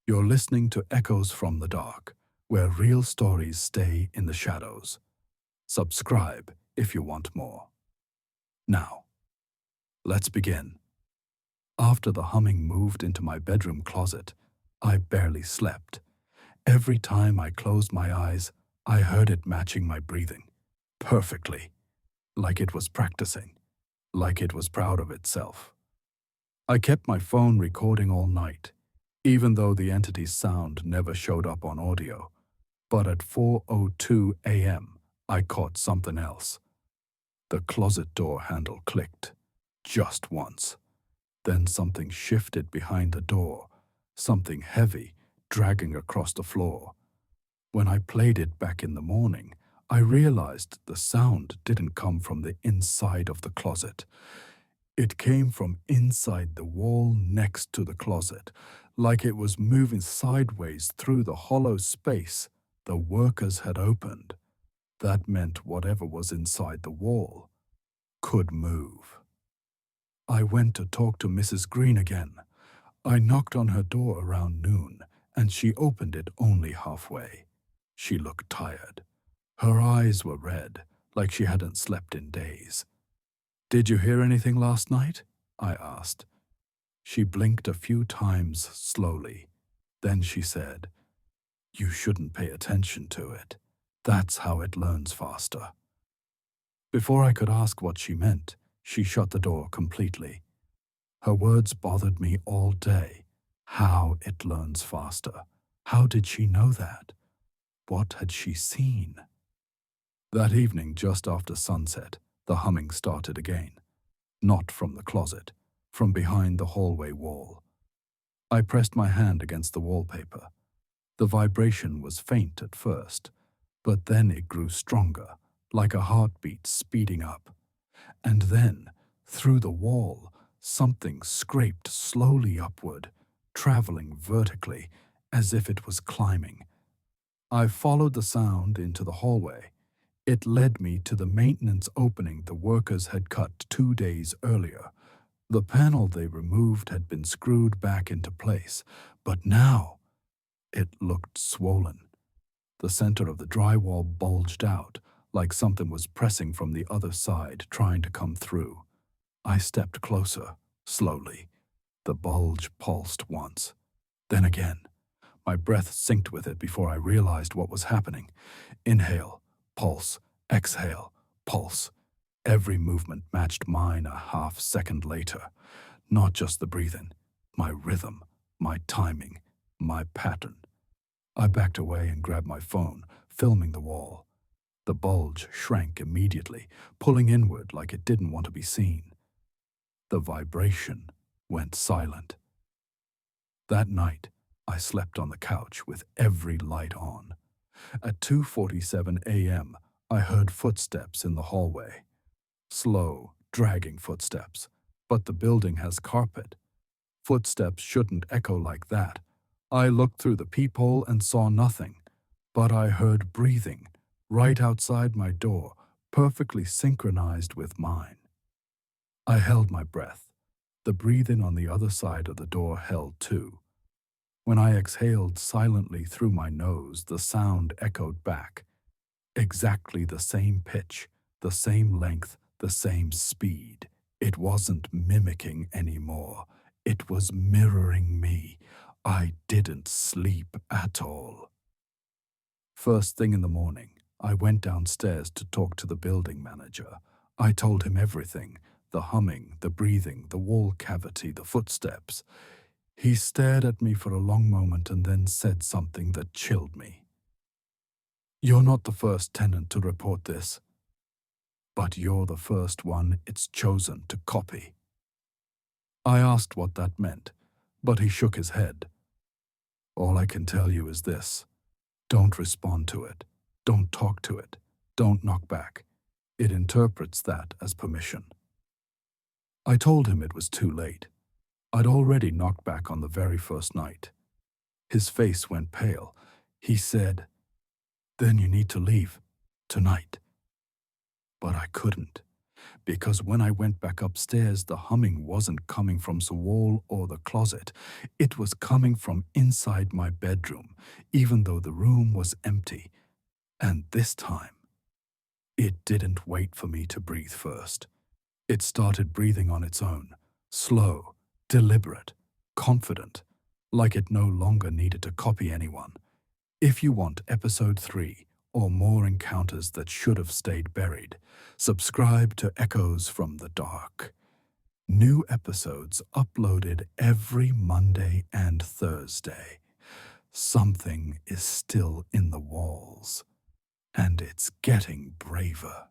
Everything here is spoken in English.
You're listening to Echoes from the Dark, where real stories stay in the shadows. Subscribe if you want more. Now, let's begin. After the humming moved into my bedroom closet, I barely slept. Every time I closed my eyes, I heard it matching my breathing. Perfectly. Like it was practicing. Like it was proud of itself. I kept my phone recording all night, even though the entity's sound never showed up on audio. But at 4:02 a.m., I caught something else. The closet door handle clicked. Just once. Then something shifted behind the door, something heavy, dragging across the floor. When I played it back in the morning, I realized the sound didn't come from the inside of the closet. It came from inside the wall next to the closet, like it was moving sideways through the hollow space the workers had opened. That meant whatever was inside the wall could move. I went to talk to Mrs. Green again. I knocked on her door around noon, and she opened it only halfway. She looked tired. Her eyes were red, like she hadn't slept in days. "Did you hear anything last night?" I asked. She blinked a few times slowly. Then she said, "You shouldn't pay attention to it. That's how it learns faster." Before I could ask what she meant, she shut the door completely. Her words bothered me all day. How it learns faster. How did she know that? What had she seen? That evening, just after sunset, the humming started again. Not from the closet, from behind the hallway wall. I pressed my hand against the wallpaper. The vibration was faint at first, but then it grew stronger, like a heartbeat speeding up. And then, through the wall, something scraped slowly upward, traveling vertically, as if it was climbing. I followed the sound into the hallway. It led me to the maintenance opening the workers had cut 2 days earlier. The panel they removed had been screwed back into place, but now it looked swollen. The center of the drywall bulged out, like something was pressing from the other side, trying to come through. I stepped closer, slowly. The bulge pulsed once, then again. My breath synced with it before I realized what was happening. Inhale, pulse, exhale, pulse. Every movement matched mine a half-second later. Not just the breathing, my rhythm, my timing, my pattern. I backed away and grabbed my phone, filming the wall. The bulge shrank immediately, pulling inward like it didn't want to be seen. The vibration went silent. That night, I slept on the couch with every light on. At 2:47 a.m., I heard footsteps in the hallway. Slow, dragging footsteps. But the building has carpet. Footsteps shouldn't echo like that. I looked through the peephole and saw nothing. But I heard breathing, right outside my door, perfectly synchronized with mine. I held my breath. The breathing on the other side of the door held too. When I exhaled silently through my nose, the sound echoed back. Exactly the same pitch, the same length, the same speed. It wasn't mimicking anymore. It was mirroring me. I didn't sleep at all. First thing in the morning, I went downstairs to talk to the building manager. I told him everything, the humming, the breathing, the wall cavity, the footsteps. He stared at me for a long moment and then said something that chilled me. "You're not the first tenant to report this, but you're the first one it's chosen to copy." I asked what that meant, but he shook his head. "All I can tell you is this. Don't respond to it. Don't talk to it. Don't knock back. It interprets that as permission." I told him it was too late. I'd already knocked back on the very first night. His face went pale. He said, "Then you need to leave. Tonight." But I couldn't. because when I went back upstairs, the humming wasn't coming from the wall or the closet. It was coming from inside my bedroom, even though the room was empty. And this time, it didn't wait for me to breathe first. It started breathing on its own, slow, deliberate, confident, like it no longer needed to copy anyone. If you want episode 3 or more encounters that should have stayed buried, subscribe to Echoes from the Dark. New episodes uploaded every Monday and Thursday. Something is still in the walls, and it's getting braver.